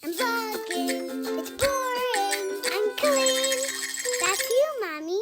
I'm vlogging. It's boring. I'm Colleen. That's you, Mommy.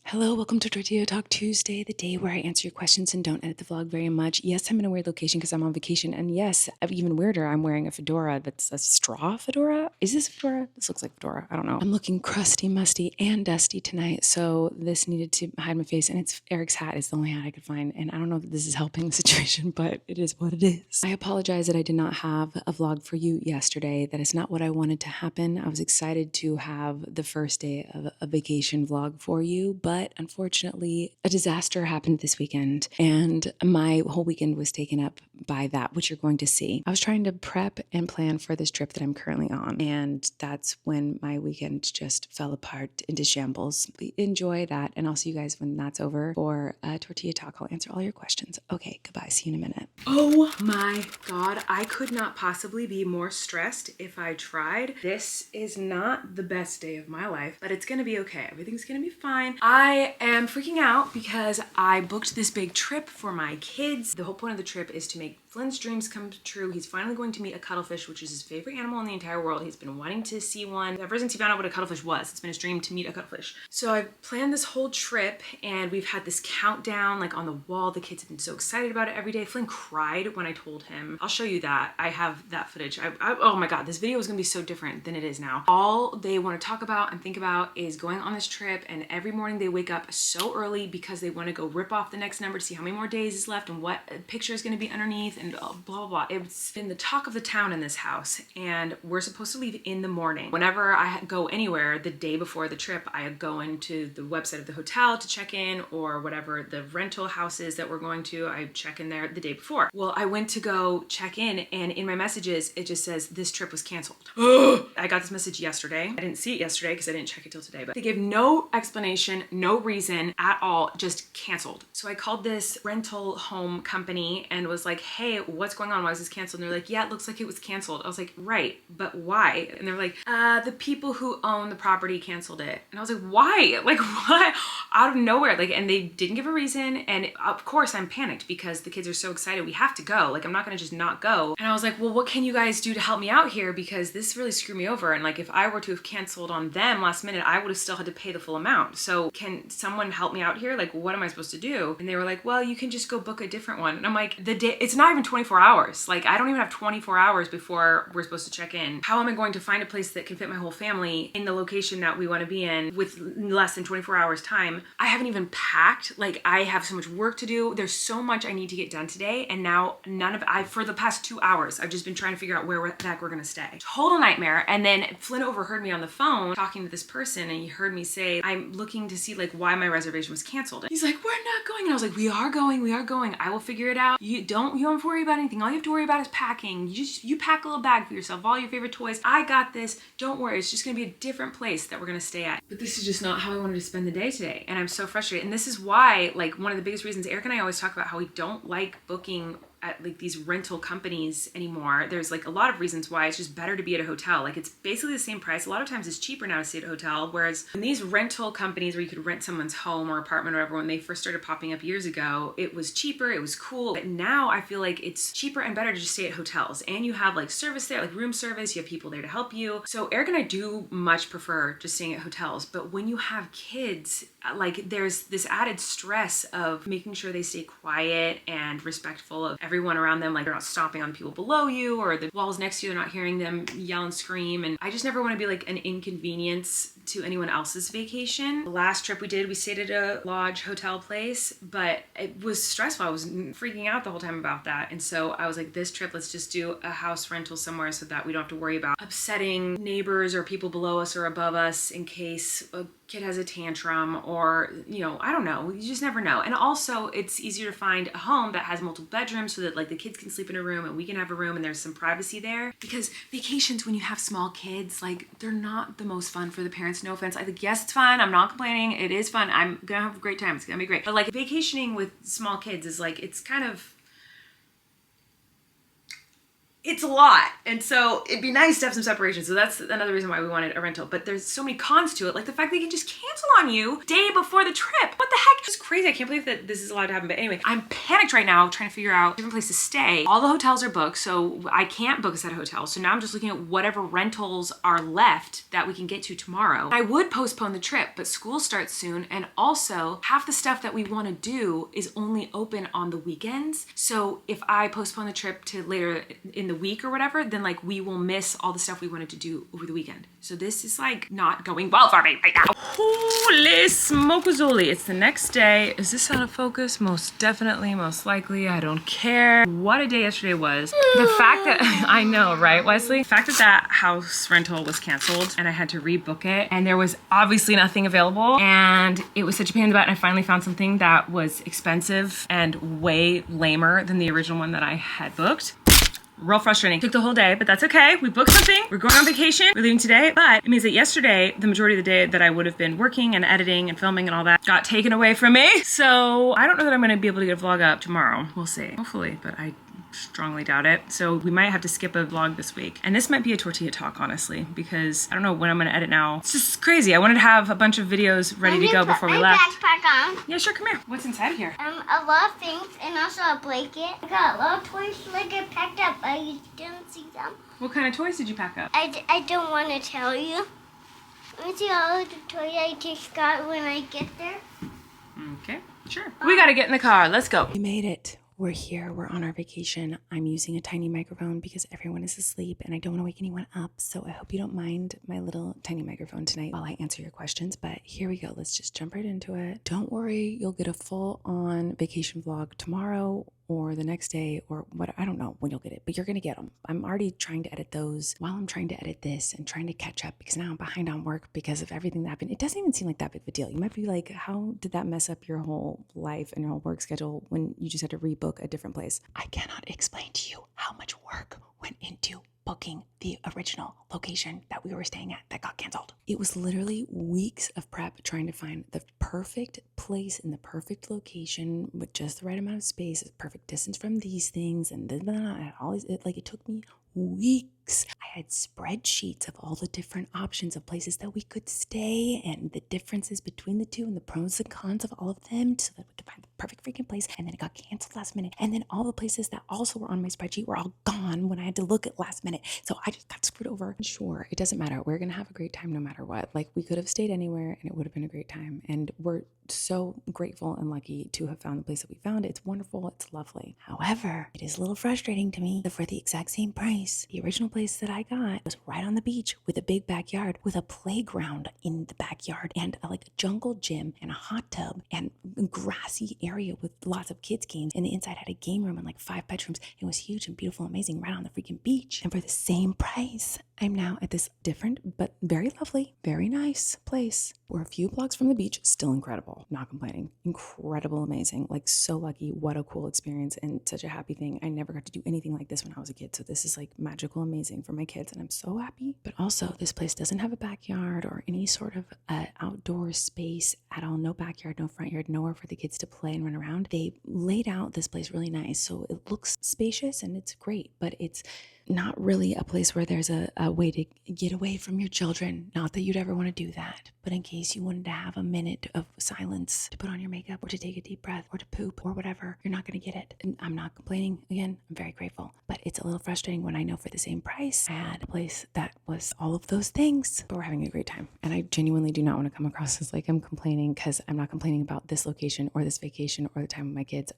Hello, welcome to Tortilla Talk Tuesday, the day where I answer your questions and don't edit the vlog very much. Yes, I'm in a weird location because I'm on vacation. And yes, even weirder, I'm wearing a fedora that's a straw fedora. Is this a fedora? This looks like fedora. I don't know. I'm looking crusty, musty, and dusty tonight. So this needed to hide my face. And it's Eric's hat is the only hat I could find. And I don't know that this is helping the situation, but it is what it is. I apologize that I did not have a vlog for you yesterday. That is not what I wanted to happen. I was excited to have the first day of a vacation vlog for you, but unfortunately, a disaster happened this weekend, and my whole weekend was taken up by that, which you're going to see. I was trying to prep and plan for this trip that I'm currently on, and that's when my weekend just fell apart into shambles. Enjoy that, and I'll see you guys when that's over for Tortilla Talk. I'll answer all your questions. Okay, goodbye. See you in a minute. Oh my God, I could not possibly be more stressed if I tried. This is not the best day of my life, but it's gonna be okay. Everything's gonna be fine. I am freaking out because I booked this big trip for my kids. The whole point of the trip is to make Flynn's dreams come true. He's finally going to meet a cuttlefish, which is his favorite animal in the entire world. He's been wanting to see one ever since he found out what a cuttlefish was. It's been his dream to meet a cuttlefish. So I've planned this whole trip and we've had this countdown like on the wall. The kids have been so excited about it every day. Flynn cried when I told him. I'll show you that. I have that footage. Oh my God, this video is gonna be so different than it is now. All they want to talk about and think about is going on this trip, and every morning they wake up so early because they want to go rip off the next number to see how many more days is left and what picture is going to be underneath and blah, blah, blah. It's been the talk of the town in this house, and we're supposed to leave in the morning. Whenever I go anywhere the day before the trip, I go into the website of the hotel to check in, or whatever the rental houses that we're going to, I check in there the day before. Well, I went to go check in, and in my messages, it just says this trip was canceled. I got this message yesterday. I didn't see it yesterday because I didn't check it till today, but they gave no explanation, no reason at all, just canceled. So I called this rental home company and was like, hey, what's going on? Why is this canceled? And they're like, yeah, it looks like it was canceled. I was like, right, but why? And they're like, the people who own the property canceled it. And I was like, why? Like, what? Out of nowhere. Like, and they didn't give a reason. And of course I'm panicked because the kids are so excited. We have to go. Like, I'm not gonna just not go. And I was like, well, what can you guys do to help me out here? Because this really screwed me over. And like, if I were to have canceled on them last minute, I would have still had to pay the full amount. So can someone help me out here? Like, what am I supposed to do? And they were like, well, you can just go book a different one. And I'm like, the day, it's not even 24 hours. Like, I don't even have 24 hours before we're supposed to check in. How am I going to find a place that can fit my whole family in the location that we want to be in with less than 24 hours time? I haven't even packed. Like, I have so much work to do. There's so much I need to get done today. And now for the past 2 hours, I've just been trying to figure out where the heck we're gonna stay. Total nightmare. And then Flynn overheard me on the phone talking to this person, and he heard me say, I'm looking to see like why my reservation was canceled. And he's like, we're not going. And I was like, we are going. I will figure it out. You don't have to worry about anything. All you have to worry about is packing. You pack a little bag for yourself, all your favorite toys. I got this. Don't worry. It's just gonna be a different place that we're gonna stay at. But this is just not how I wanted to spend the day today. And I'm so frustrated. And this is why, like, one of the biggest reasons Eric and I always talk about how we don't like booking at like these rental companies anymore. There's like a lot of reasons why it's just better to be at a hotel. Like, it's basically the same price. A lot of times it's cheaper now to stay at a hotel. Whereas in these rental companies where you could rent someone's home or apartment or whatever, when they first started popping up years ago, it was cheaper, it was cool. But now I feel like it's cheaper and better to just stay at hotels. And you have like service there, like room service, you have people there to help you. So Eric and I do much prefer just staying at hotels. But when you have kids, like, there's this added stress of making sure they stay quiet and respectful of everyone around them. Like, they're not stomping on people below you, or the walls next to you, they're not hearing them yell and scream. And I just never want to be like an inconvenience to anyone else's vacation. The last trip we did, we stayed at a lodge hotel place, but it was stressful. I was freaking out the whole time about that. And so I was like, this trip, let's just do a house rental somewhere so that we don't have to worry about upsetting neighbors or people below us or above us in case a kid has a tantrum, or, you know, I don't know. You just never know. And also, it's easier to find a home that has multiple bedrooms so that like the kids can sleep in a room and we can have a room and there's some privacy there. Because vacations, when you have small kids, like, they're not the most fun for the parents. No offense. I think, yes, it's fun. I'm not complaining. It is fun. I'm gonna have a great time. It's gonna be great. But like, vacationing with small kids is like, it's kind of it's a lot. And so it'd be nice to have some separation. So that's another reason why we wanted a rental. But there's so many cons to it. Like the fact that they can just cancel on you day before the trip. What the heck? It's crazy. I can't believe that this is allowed to happen. But anyway, I'm panicked right now trying to figure out different places to stay. All the hotels are booked, so I can't book us at a hotel. So now I'm just looking at whatever rentals are left that we can get to tomorrow. I would postpone the trip, but school starts soon. And also half the stuff that we want to do is only open on the weekends. So if I postpone the trip to later in the week or whatever, then like we will miss all the stuff we wanted to do over the weekend. So this is like not going well for me right now. Holy smokezoli. It's the next day. Is this out of focus? Most definitely, most likely. I don't care. What a day yesterday was. The fact that, I know, right, Wesley? The fact that that house rental was canceled and I had to rebook it and there was obviously nothing available and it was such a pain in the butt and I finally found something that was expensive and way lamer than the original one that I had booked. Real frustrating. Took the whole day, but that's okay. We booked something. We're going on vacation. We're leaving today, but it means that yesterday, the majority of the day that I would have been working and editing and filming and all that got taken away from me. So I don't know that I'm going to be able to get a vlog up tomorrow. We'll see. Hopefully, but I strongly doubt it. So we might have to skip a vlog this week. And this might be a tortilla talk, honestly, because I don't know when I'm going to edit now. It's just crazy. I wanted to have a bunch of videos ready to go before we left. Backpack on. Yeah, sure. Come here. What's inside here? A lot of things and also a blanket. I got a lot of toys like I packed up, but you didn't see them. What kind of toys did you pack up? I don't want to tell you. Let me see all of the toys I just got when I get there. Okay, sure. We got to get in the car. Let's go. We made it. We're here, we're on our vacation. I'm using a tiny microphone because everyone is asleep and I don't want to wake anyone up. So I hope you don't mind my little tiny microphone tonight while I answer your questions. But here we go, let's just jump right into it. Don't worry, you'll get a full on vacation vlog tomorrow or the next day or what, I don't know when you'll get it, but you're gonna get them. I'm already trying to edit those while I'm trying to edit this and trying to catch up because now I'm behind on work because of everything that happened. It doesn't even seem like that big of a deal. You might be like, how did that mess up your whole life and your whole work schedule when you just had to rebook a different place? I cannot explain to you how much work went into booking the original location that we were staying at that got canceled. It was literally weeks of prep trying to find the perfect place in the perfect location with just the right amount of space, perfect distance from these things, and all these. It took me weeks. I had spreadsheets of all the different options of places that we could stay and the differences between the two and the pros and cons of all of them so that we could find the perfect freaking place. And then it got canceled last minute. And then all the places that also were on my spreadsheet were all gone when I had to look at last minute. So I just got screwed over. Sure, it doesn't matter. We're going to have a great time no matter what. Like we could have stayed anywhere and it would have been a great time. And we're so grateful and lucky to have found the place that we found. It's wonderful. It's lovely. However, it is a little frustrating to me that for the exact same price, the original place that I got was right on the beach with a big backyard with a playground in the backyard and a jungle gym and a hot tub and a grassy area with lots of kids games. And the inside had a game room and like 5 bedrooms. It was huge and beautiful, amazing, right on the freaking beach. And for the same price, I'm now at this different but very lovely, very nice place. We're a few blocks from the beach, still incredible. Not complaining. Incredible, amazing. Like so lucky. What a cool experience and such a happy thing. I never got to do anything like this when I was a kid. So this is like magical, amazing for my kids. And I'm so happy. But also this place doesn't have a backyard or any sort of outdoor space at all. No backyard, no front yard, nowhere for the kids to play and run around. They laid out this place really nice. So it looks spacious and it's great, but it's not really a place where there's a way to get away from your children. Not that you'd ever want to do that, but in case you wanted to have a minute of silence to put on your makeup or to take a deep breath or to poop or whatever, you're not going to get it. And I'm not complaining. Again, I'm very grateful, but it's a little frustrating when I know for the same price I had a place that was all of those things, but we're having a great time. And I genuinely do not want to come across as like I'm complaining, because I'm not complaining about this location or this vacation or the time with my kids.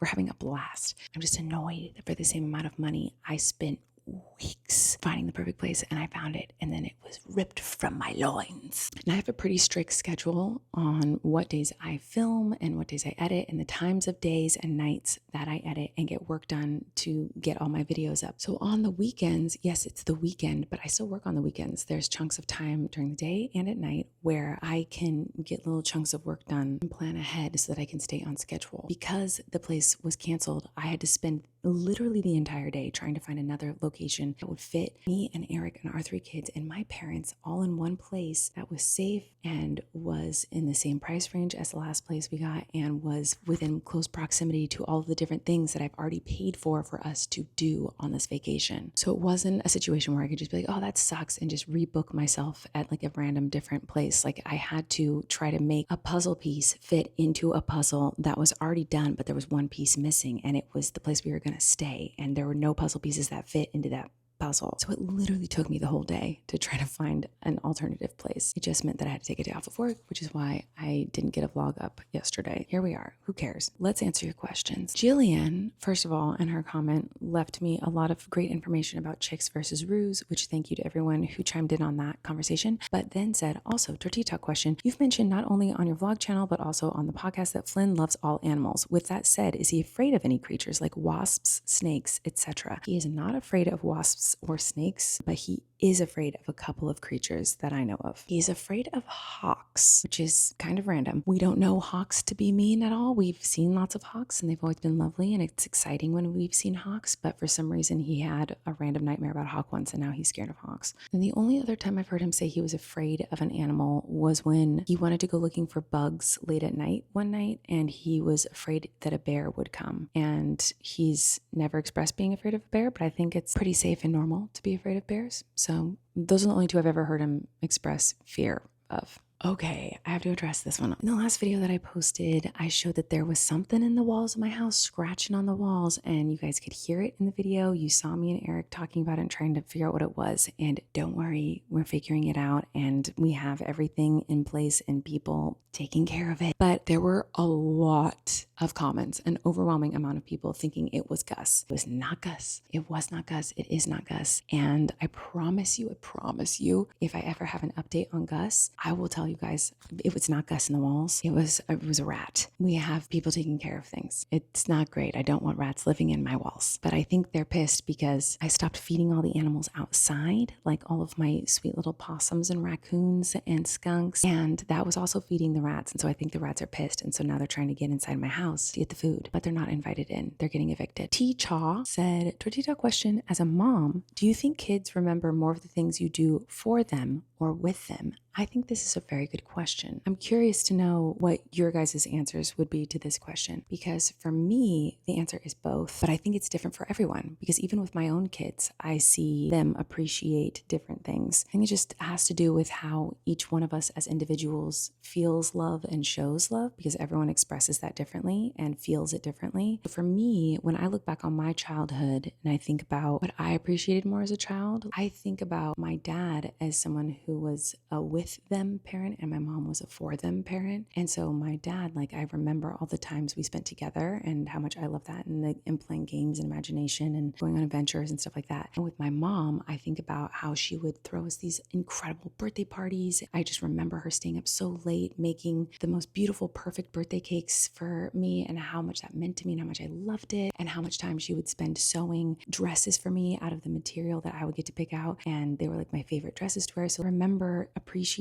We're having a blast. I'm just annoyed that for the same amount of money, I spent weeks finding the perfect place and I found it and then it was ripped from my loins. And I have a pretty strict schedule on what days I film and what days I edit and the times of days and nights that I edit and get work done to get all my videos up. So on the weekends, yes, it's the weekend, but I still work on the weekends. There's chunks of time during the day and at night where I can get little chunks of work done and plan ahead so that I can stay on schedule. Because the place was canceled, I had to spend literally the entire day trying to find another location that would fit me and Eric and our 3 kids and my parents all in one place that was safe and was in the same price range as the last place we got and was within close proximity to all of the different things that I've already paid for us to do on this vacation. So it wasn't a situation where I could just be like, oh, that sucks, and just rebook myself at like a random different place. Like I had to try to make a puzzle piece fit into a puzzle that was already done, but there was one piece missing, and it was the place we were going to stay, and there were no puzzle pieces that fit into that puzzle. So it literally took me the whole day to try to find an alternative place. It just meant that I had to take a day off of work, which is why I didn't get a vlog up yesterday. Here we are. Who cares? Let's answer your questions. Jillian, first of all, in her comment, left me a lot of great information about chicks versus roos, which thank you to everyone who chimed in on that conversation, but then said, also, Tortilla Talk question, you've mentioned not only on your vlog channel, but also on the podcast that Flynn loves all animals. With that said, is he afraid of any creatures like wasps, snakes, etc.? He is not afraid of wasps or snakes, but he is afraid of a couple of creatures that I know of. He's afraid of hawks, which is kind of random. We don't know hawks to be mean at all. We've seen lots of hawks and they've always been lovely, and it's exciting when we've seen hawks, but for some reason he had a random nightmare about a hawk once and now he's scared of hawks. And the only other time I've heard him say he was afraid of an animal was when he wanted to go looking for bugs late at night one night, and he was afraid that a bear would come. And he's never expressed being afraid of a bear, but I think it's pretty safe and normal to be afraid of bears. So those are the only 2 I've ever heard him express fear of. Okay, I have to address this one. In the last video that I posted, I showed that there was something in the walls of my house scratching on the walls, and you guys could hear it in the video. You saw me and Eric talking about it and trying to figure out what it was. And don't worry, we're figuring it out and we have everything in place and people taking care of it. But there were a lot of comments, an overwhelming amount of people thinking it was Gus. It was not Gus. It was not Gus. It is not Gus. And I promise you, if I ever have an update on Gus, I will tell you guys, it was not Gus in the walls. It was a rat. We have people taking care of things. It's not great. I don't want rats living in my walls. But I think they're pissed because I stopped feeding all the animals outside, like all of my sweet little possums and raccoons and skunks. And that was also feeding the rats. And so I think the rats are pissed. And so now they're trying to get inside my house to get the food, but they're not invited in. They're getting evicted. T Chaw said, Tortita question, as a mom, do you think kids remember more of the things you do for them or with them? I think this is a very good question. I'm curious to know what your guys' answers would be to this question, because for me, the answer is both, but I think it's different for everyone, because even with my own kids, I see them appreciate different things. I think it just has to do with how each one of us as individuals feels love and shows love, because everyone expresses that differently and feels it differently. For me, when I look back on my childhood and I think about what I appreciated more as a child, I think about my dad as someone who was a with them parent and my mom was a for them parent. And so my dad, like, I remember all the times we spent together and how much I love that, and playing games and imagination and going on adventures and stuff like that. And with my mom, I think about how she would throw us these incredible birthday parties. I just remember her staying up so late making the most beautiful, perfect birthday cakes for me, and how much that meant to me and how much I loved it, and how much time she would spend sewing dresses for me out of the material that I would get to pick out. And they were like my favorite dresses to wear. So I remember appreciating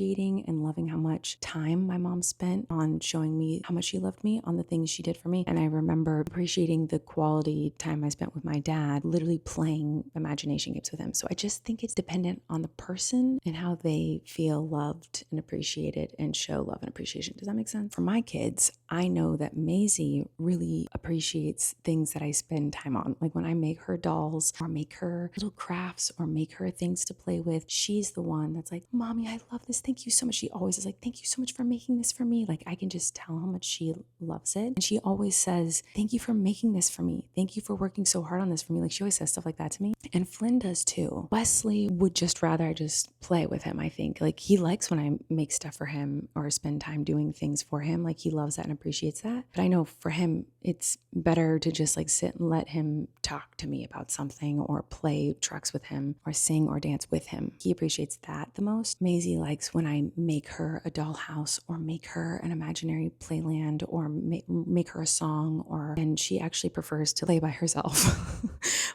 and loving how much time my mom spent on showing me how much she loved me on the things she did for me. And I remember appreciating the quality time I spent with my dad, literally playing imagination games with him. So I just think it's dependent on the person and how they feel loved and appreciated and show love and appreciation. Does that make sense? For my kids, I know that Maisie really appreciates things that I spend time on. Like when I make her dolls or make her little crafts or make her things to play with, she's the one that's like, Mommy, I love this. Thank you so much. She always is like, thank you so much for making this for me. Like I can just tell how much she loves it. And she always says, thank you for making this for me. Thank you for working so hard on this for me. Like she always says stuff like that to me. And Flynn does too. Wesley would just rather I just play with him, I think. Like he likes when I make stuff for him or spend time doing things for him. Like he loves that and appreciates that. But I know for him, it's better to just like sit and let him talk to me about something or play trucks with him or sing or dance with him. He appreciates that the most. Maisie likes when I make her a dollhouse or make her an imaginary playland or make her a song, and she actually prefers to play by herself.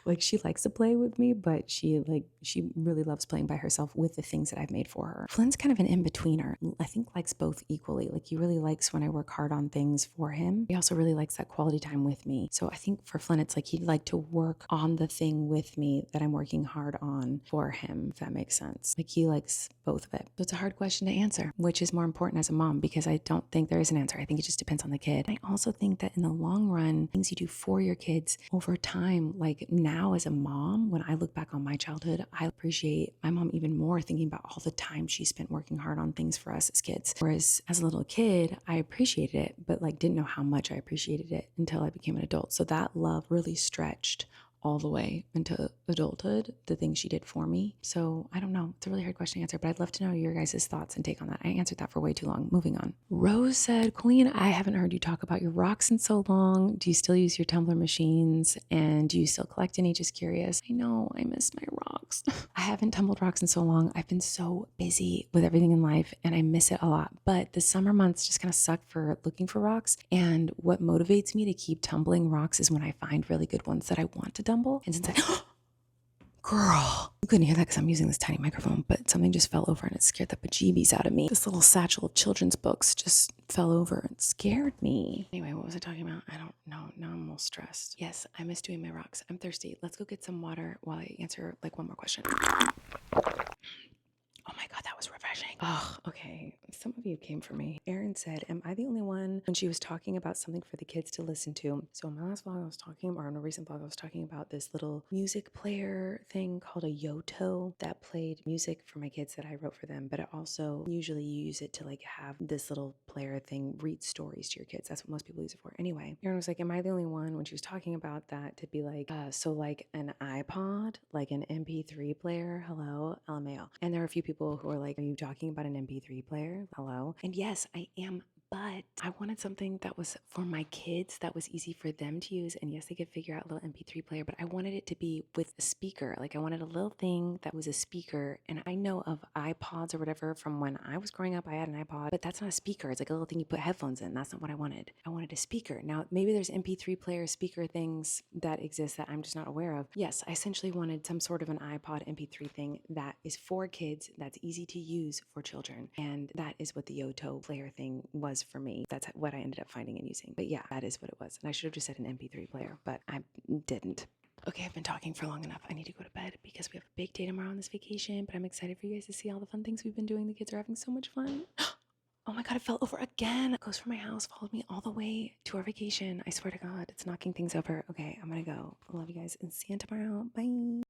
Like she likes to play with me, but she really loves playing by herself with the things that I've made for her. Flynn's kind of an in-betweener. I think likes both equally. Like he really likes when I work hard on things for him. He also really likes that quality time with me. So I think for Flynn, it's like he'd like to work on the thing with me that I'm working hard on for him, if that makes sense. Like he likes both of it. So it's a hard question to answer, which is more important as a mom, because I don't think there is an answer. I think it just depends on the kid. I also think that in the long run, things you do for your kids over time, like now as a mom, when I look back on my childhood, I appreciate my mom even more, thinking about all the time she spent working hard on things for us as kids. Whereas as a little kid, I appreciated it, but like didn't know how much I appreciated it until I became an adult. So that love really stretched all the way into adulthood, the things she did for me. So I don't know. It's a really hard question to answer, but I'd love to know your guys' thoughts and take on that. I answered that for way too long. Moving on. Rose said, Colleen, I haven't heard you talk about your rocks in so long. Do you still use your tumbler machines? And do you still collect any? Just curious. I know, I miss my rocks. I haven't tumbled rocks in so long. I've been so busy with everything in life and I miss it a lot. But the summer months just kind of suck for looking for rocks. And what motivates me to keep tumbling rocks is when I find really good ones that I want to tumble. And since I, girl, you couldn't hear that because I'm using this tiny microphone, but something just fell over and it scared the bejeebies out of me. This little satchel of children's books just fell over and scared me. Anyway, what was I talking about? I don't know. Now I'm all stressed. Yes, I miss doing my rocks. I'm thirsty. Let's go get some water while I answer like one more question. Oh my God, that was refreshing. Oh, okay. Some of you came for me. Erin said, am I the only one, when she was talking about something for the kids to listen to? So in my last vlog I was talking, or in a recent vlog I was talking about this little music player thing called a Yoto that played music for my kids that I wrote for them, but it also usually you use it to like have this little player thing read stories to your kids. That's what most people use it for. Anyway, Erin was like, am I the only one, when she was talking about that, to be like, so like an iPod, like an MP3 player? Hello, LMAO. And there are a few people who are like, are you talking about an MP3 player? Hello. And yes, I am, but I wanted something that was for my kids, that was easy for them to use. And yes, they could figure out a little MP3 player, but I wanted it to be with a speaker. Like I wanted a little thing that was a speaker. And I know of iPods or whatever from when I was growing up, I had an iPod, but that's not a speaker. It's like a little thing you put headphones in. That's not what I wanted. I wanted a speaker. Now, maybe there's MP3 player speaker things that exist that I'm just not aware of. Yes, I essentially wanted some sort of an iPod MP3 thing that is for kids, that's easy to use for children. And that is what the Yoto player thing was for me. That's what I ended up finding and using. But yeah, that is what it was. And I should have just said an MP3 player, but I didn't. Okay, I've been talking for long enough. I need to go to bed because we have a big day tomorrow on this vacation, but I'm excited for you guys to see all the fun things we've been doing. The kids are having so much fun. Oh my God, it fell over again. It goes from my house, followed me all the way to our vacation. I swear to God, it's knocking things over. Okay, I'm gonna go. I love you guys and see you tomorrow. Bye.